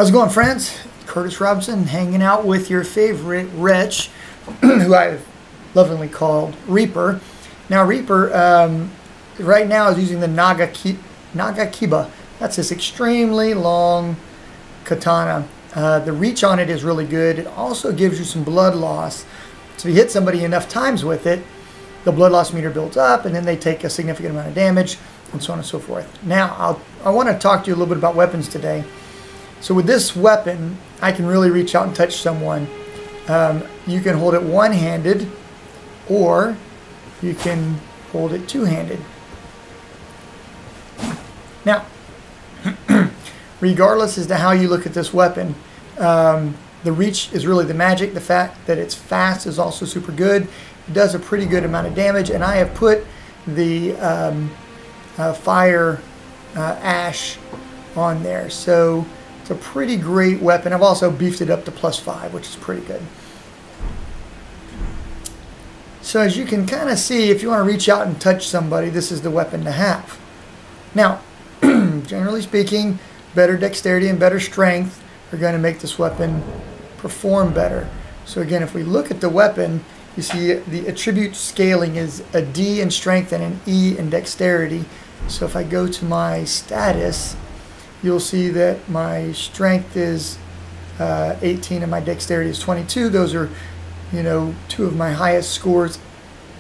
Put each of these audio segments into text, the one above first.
How's it going, friends? Curtis Robinson hanging out with your favorite wretch, who I've lovingly called Reaper. Now, Reaper right now is using the Nagakiba. That's this extremely long katana. The reach on it is really good. It also gives you some blood loss. So if you hit somebody enough times with it, the blood loss meter builds up, and then they take a significant amount of damage, and so on and so forth. Now, I want to talk to you a little bit about weapons today. So with this weapon, I can really reach out and touch someone. You can hold it one-handed, or you can hold it two-handed. Now, regardless as to how you look at this weapon, the reach is really the magic. The fact that it's fast is also super good. It does a pretty good amount of damage, and I have put the fire ash on there. So it's a pretty great weapon. I've also beefed it up to +5, which is pretty good. So as you can kind of see, if you want to reach out and touch somebody, this is the weapon to have. Now, generally speaking, better dexterity and better strength are going to make this weapon perform better. So again, if we look at the weapon, you see the attribute scaling is a D in strength and an E in dexterity. So if I go to my status, you'll see that my strength is 18 and my dexterity is 22. Those are, you know, two of my highest scores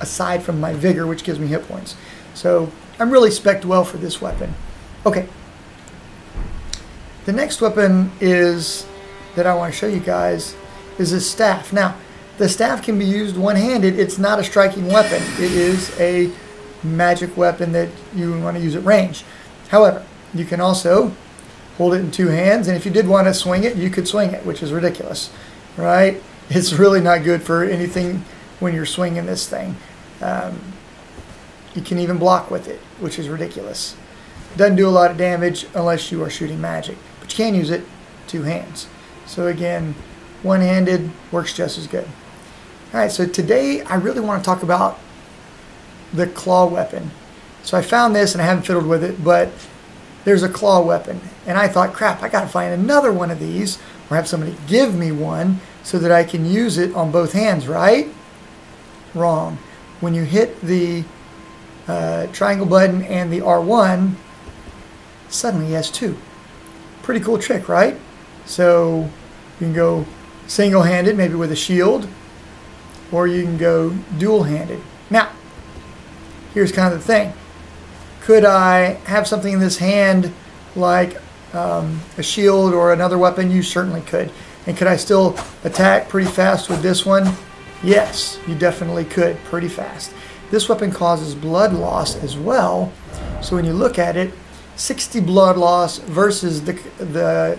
aside from my vigor, which gives me hit points. So I'm really spec'd well for this weapon. Okay. The next weapon that I want to show you guys is this staff. Now, the staff can be used one-handed. It's not a striking weapon. It is a magic weapon that you want to use at range. However, you can also hold it in two hands, and if you did want to swing it, you could swing it, which is ridiculous, right? It's really not good for anything when you're swinging this thing. You can even block with it, which is ridiculous. Doesn't do a lot of damage unless you are shooting magic, but you can use it two hands. So again, one-handed works just as good. All right, so today I really want to talk about the claw weapon. So I found this and I haven't fiddled with it, but there's a claw weapon. And I thought, crap, I got to find another one of these or have somebody give me one so that I can use it on both hands, right? Wrong. When you hit the triangle button and the R1, suddenly he has two. Pretty cool trick, right? So you can go single-handed, maybe with a shield, or you can go dual-handed. Now, here's kind of the thing. Could I have something in this hand like a shield or another weapon? You certainly could. And could I still attack pretty fast with this one? Yes, you definitely could, pretty fast. This weapon causes blood loss as well. So when you look at it, 60 blood loss versus the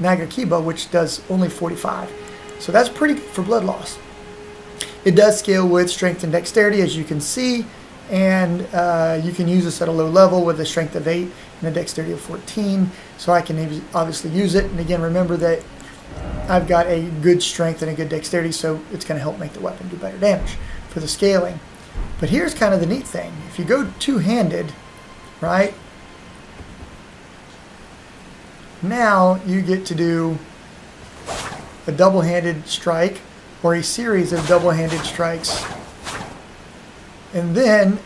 Nagakiba, which does only 45. So that's pretty good for blood loss. It does scale with strength and dexterity, as you can see, and you can use this at a low level with a strength of 8 and a dexterity of 14. So I can obviously use it. And again, remember that I've got a good strength and a good dexterity, so it's going to help make the weapon do better damage for the scaling. But here's kind of the neat thing. If you go two-handed, right, now you get to do a double-handed strike or a series of double-handed strikes. And then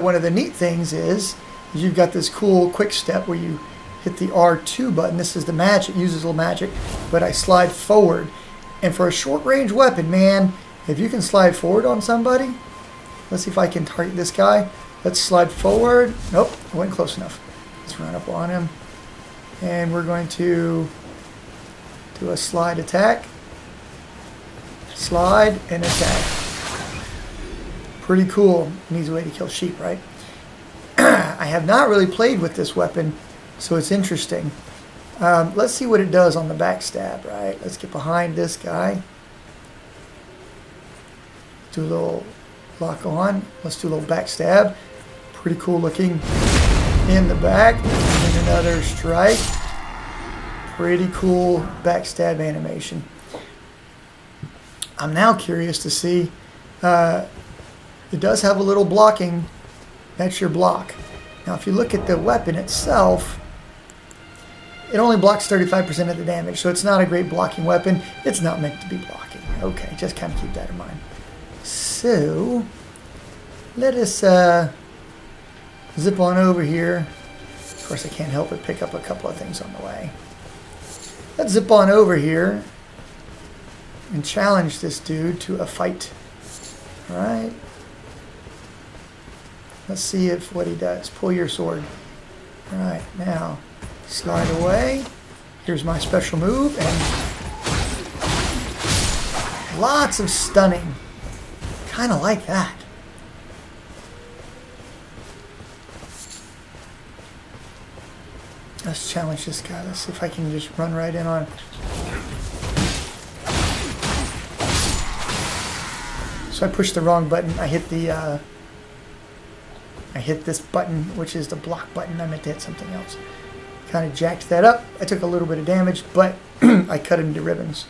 one of the neat things is you've got this cool quick step where you hit the R2 button. This is the magic. It uses a little magic, but I slide forward. And for a short-range weapon, man, if you can slide forward on somebody, let's see if I can target this guy. Let's slide forward. Nope, I wasn't close enough. Let's run up on him. And we're going to do a slide attack. Slide and attack. Pretty cool. An easy way to kill sheep, right? I have not really played with this weapon, so it's interesting. Let's see what it does on the backstab, right? Let's get behind this guy. Do a little lock on. Let's do a little backstab. Pretty cool looking in the back. And another strike. Pretty cool backstab animation. I'm now curious to see, it does have a little blocking. That's your block. Now if you look at the weapon itself, it only blocks 35% of the damage, so it's not a great blocking weapon. It's not meant to be blocking. Okay, just kind of keep that in mind. So, let us zip on over here. Of course, I can't help but pick up a couple of things on the way. Let's zip on over here and challenge this dude to a fight. Alright. Let's see if what he does. Pull your sword. Alright, now slide away. Here's my special move, and lots of stunning. Kind of like that. Let's challenge this guy. Let's see if I can just run right in on it. So I pushed the wrong button. I hit the I hit this button, which is the block button. I meant to hit something else. Kind of jacked that up. I took a little bit of damage, but I cut it into ribbons.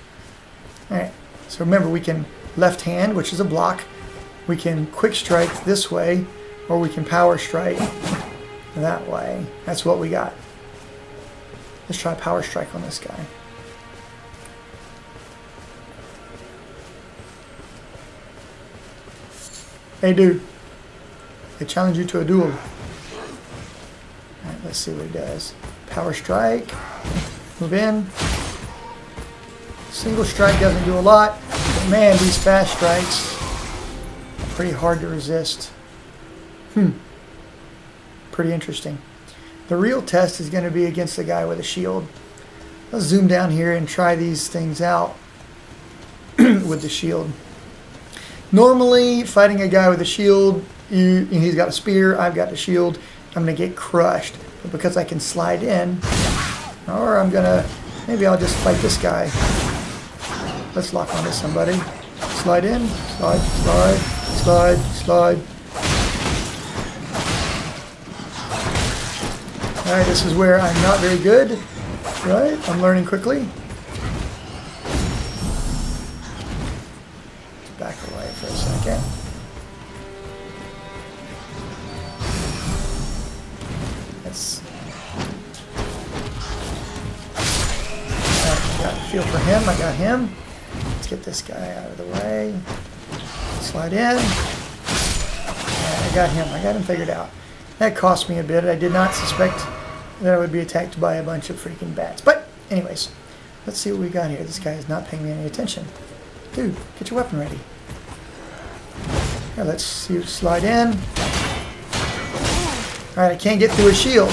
Alright, so remember, we can left hand, which is a block. We can quick strike this way, or we can power strike that way. That's what we got. Let's try power strike on this guy. Hey dude, I challenge you to a duel. Alright, let's see what he does. Power strike, move in. Single strike doesn't do a lot, but man, these fast strikes are pretty hard to resist. Pretty interesting. The real test is going to be against the guy with a shield. Let's zoom down here and try these things out with the shield. Normally, fighting a guy with a shield, he's got a spear, I've got the shield, I'm going to get crushed. But because I can slide in, or maybe I'll just fight this guy. Let's lock onto somebody. Slide in, slide, slide, slide, slide. Alright, this is where I'm not very good. Right, I'm learning quickly. Back away for a second. Got a feel for him. I got him. Let's get this guy out of the way. Slide in. I got him. I got him figured out. That cost me a bit. I did not suspect that I would be attacked by a bunch of freaking bats. But anyways, let's see what we got here. This guy is not paying me any attention. Dude, get your weapon ready. Here, let's see you slide in. Alright, I can't get through a shield,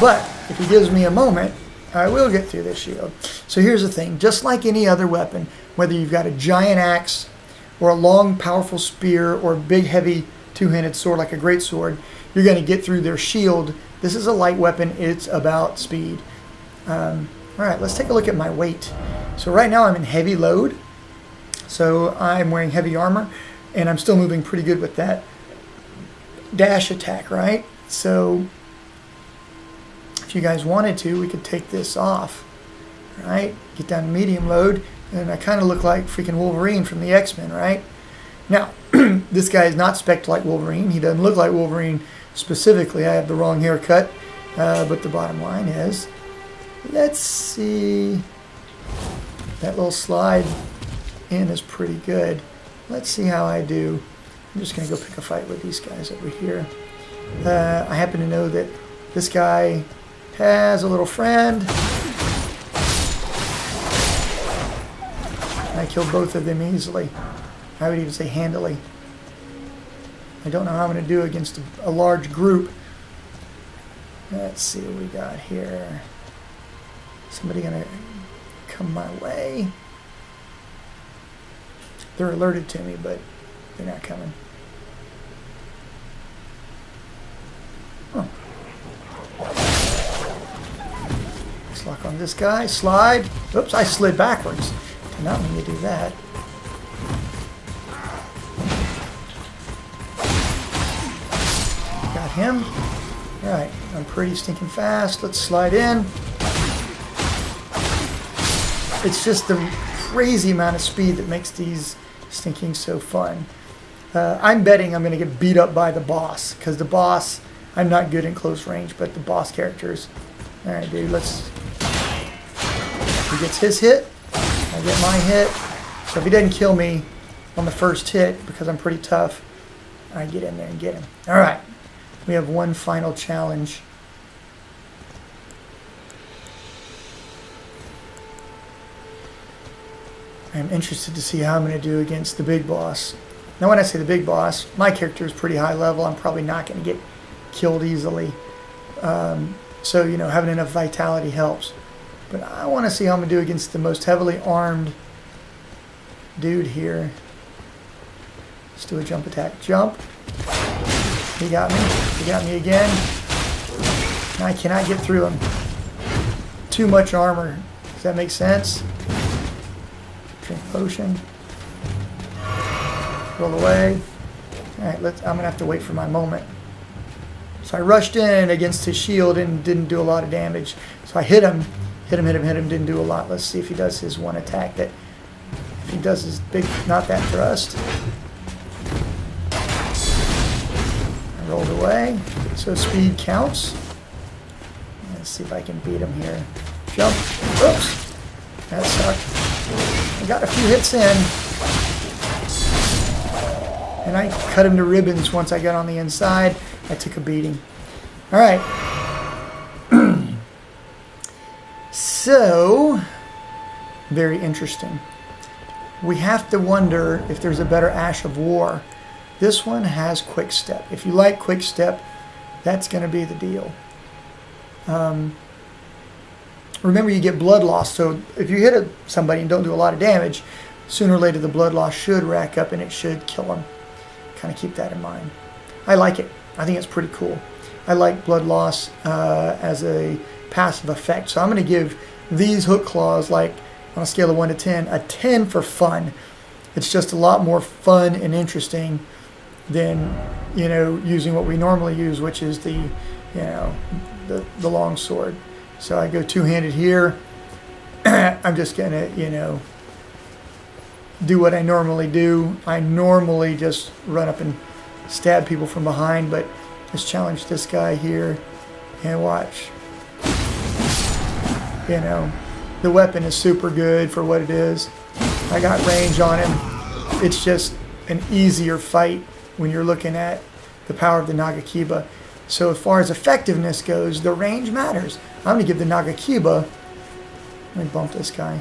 but if he gives me a moment, I will get through this shield. So here's the thing, just like any other weapon, whether you've got a giant axe, or a long, powerful spear, or a big, heavy, two-handed sword like a great sword, you're going to get through their shield. This is a light weapon, it's about speed. Alright, let's take a look at my weight. So right now I'm in heavy load, so I'm wearing heavy armor, and I'm still moving pretty good with that dash attack, right? So if you guys wanted to, we could take this off, right? Get down to medium load, and I kind of look like freaking Wolverine from the X-Men, right? Now, this guy is not spec'd like Wolverine. He doesn't look like Wolverine specifically. I have the wrong haircut, but the bottom line is, let's see, that little slide in is pretty good. Let's see how I do. I'm just going to go pick a fight with these guys over here. I happen to know that this guy has a little friend. I killed both of them easily. I would even say handily. I don't know how I'm going to do against a large group. Let's see what we got here. Somebody going to come my way? They're alerted to me, but they're not coming. Oh. Let's lock on this guy. Slide. Oops, I slid backwards. Did not mean to do that. Got him. Alright, I'm pretty stinking fast. Let's slide in. It's just the crazy amount of speed that makes these stinking so fun. I'm betting I'm going to get beat up by the boss, because the boss, I'm not good in close range, but the boss characters. Alright, dude, let's He gets his hit, I get my hit. So if he doesn't kill me on the first hit, because I'm pretty tough, I get in there and get him. Alright, we have one final challenge. I'm interested to see how I'm going to do against the big boss. Now when I say the big boss, my character is pretty high level. I'm probably not going to get killed easily. So, you know, having enough vitality helps. But I want to see how I'm going to do against the most heavily armed dude here. Let's do a jump attack. Jump. He got me. He got me again. And I cannot get through him. Too much armor. Does that make sense? Drink potion. Roll away. Alright, I'm going to have to wait for my moment. So I rushed in against his shield and didn't do a lot of damage. So I hit him. Hit him, didn't do a lot. Let's see if he does his one attack. If he does his big, not that thrust. I rolled away. So speed counts. Let's see if I can beat him here. Jump. Oops. That sucked. I got a few hits in. And I cut him to ribbons once I got on the inside. I took a beating. Alright. So, very interesting. We have to wonder if there's a better Ash of War. This one has Quick Step. If you like Quick Step, that's going to be the deal. Remember, you get blood loss, so if you hit somebody and don't do a lot of damage, sooner or later the blood loss should rack up and it should kill them. Kind of keep that in mind. I like it. I think it's pretty cool. I like blood loss as a passive effect, so I'm going to give these hook claws, like on a scale of 1 to 10, a 10 for fun. It's just a lot more fun and interesting than, you know, using what we normally use, which is the, you know, the long sword. So I go two-handed here. I'm just going to, you know, do what I normally do. I normally just run up and stab people from behind, but let's challenge this guy here and watch. You know, the weapon is super good for what it is. I got range on him. It's just an easier fight when you're looking at the power of the Nagakiba. So as far as effectiveness goes, the range matters. I'm going to give the Nagakiba... Let me bump this guy.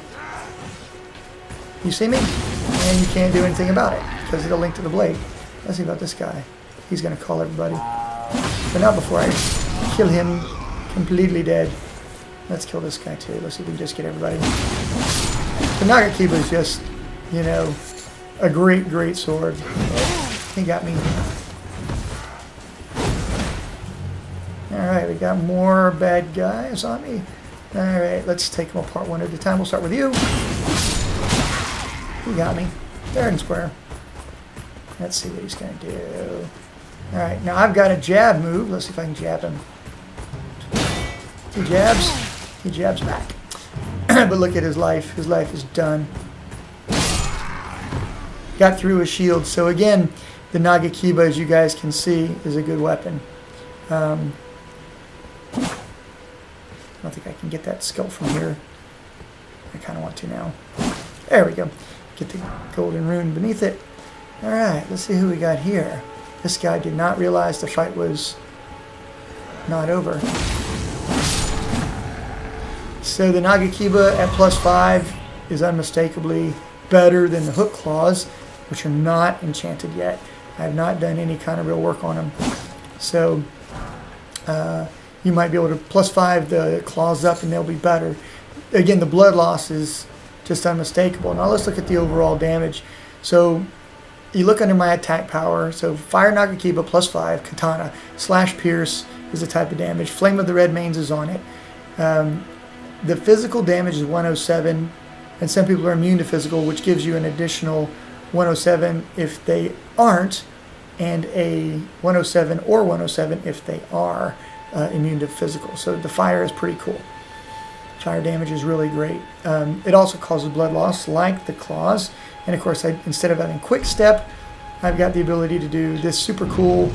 You see me? And you can't do anything about it because of the link to the blade. Let's see about this guy. He's going to call everybody. But not before I kill him completely dead. Let's kill this guy too. Let's see if we can just get everybody. The Nagakiba is just, you know, a great, great sword. He got me. Alright, we got more bad guys on me. Alright, let's take them apart one at a time. We'll start with you. He got me. Fair and square. Let's see what he's going to do. Alright, now I've got a jab move. Let's see if I can jab him. He jabs. He jabs back. But look at his life. His life is done. Got through his shield. So again, the Nagakiba, as you guys can see, is a good weapon. I don't think I can get that skill from here. I kind of want to now. There we go. Get the golden rune beneath it. Alright, let's see who we got here. This guy did not realize the fight was not over. So the Nagakiba at +5 is unmistakably better than the hook claws, which are not enchanted yet. I have not done any kind of real work on them. So you might be able to +5 the claws up and they'll be better. Again, the blood loss is just unmistakable. Now let's look at the overall damage. So you look under my attack power. So Fire Nagakiba +5, Katana, slash pierce is the type of damage. Flame of the Red Mains is on it. The physical damage is 107, and some people are immune to physical, which gives you an additional 107 if they aren't, and a 107 or 107 if they are immune to physical. So the fire is pretty cool. Fire damage is really great. It also causes blood loss like the claws, and of course instead of having quick step, I've got the ability to do this super cool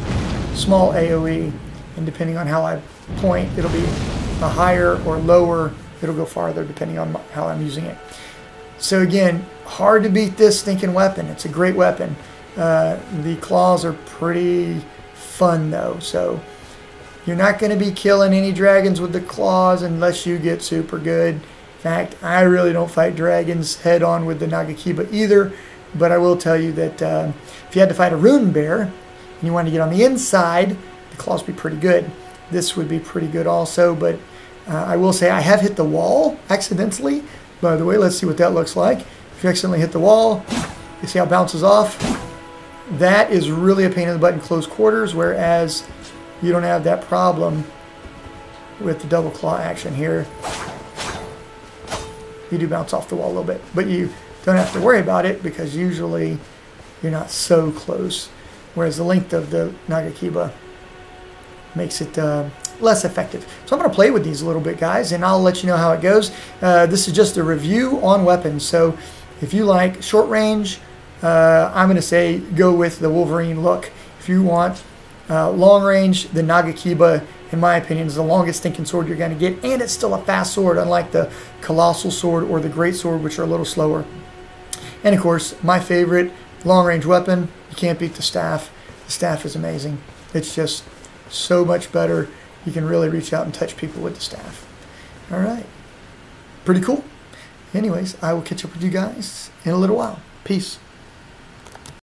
small AoE, and depending on how I point, it'll be a higher or lower it'll go farther depending on how I'm using it. So again, hard to beat this stinking weapon. It's a great weapon. The claws are pretty fun though, so you're not going to be killing any dragons with the claws unless you get super good. In fact, I really don't fight dragons head on with the Nagakiba either, but I will tell you that if you had to fight a rune bear and you want to get on the inside, the claws would be pretty good. This would be pretty good also, but I will say I have hit the wall accidentally. By the way, let's see what that looks like. If you accidentally hit the wall, you see how it bounces off? That is really a pain in the butt in close quarters, whereas you don't have that problem with the double claw action here. You do bounce off the wall a little bit, but you don't have to worry about it because usually you're not so close, whereas the length of the Nagakiba makes it less effective. So I'm going to play with these a little bit, guys, and I'll let you know how it goes. This is just a review on weapons, so if you like short range, I'm going to say go with the Wolverine look. If you want long range, the Nagakiba, in my opinion, is the longest stinking sword you're going to get, and it's still a fast sword, unlike the Colossal Sword or the Great Sword, which are a little slower. And of course, my favorite long range weapon, you can't beat the staff. The staff is amazing. It's just so much better. You can really reach out and touch people with the staff. All right. Pretty cool. Anyways, I will catch up with you guys in a little while. Peace.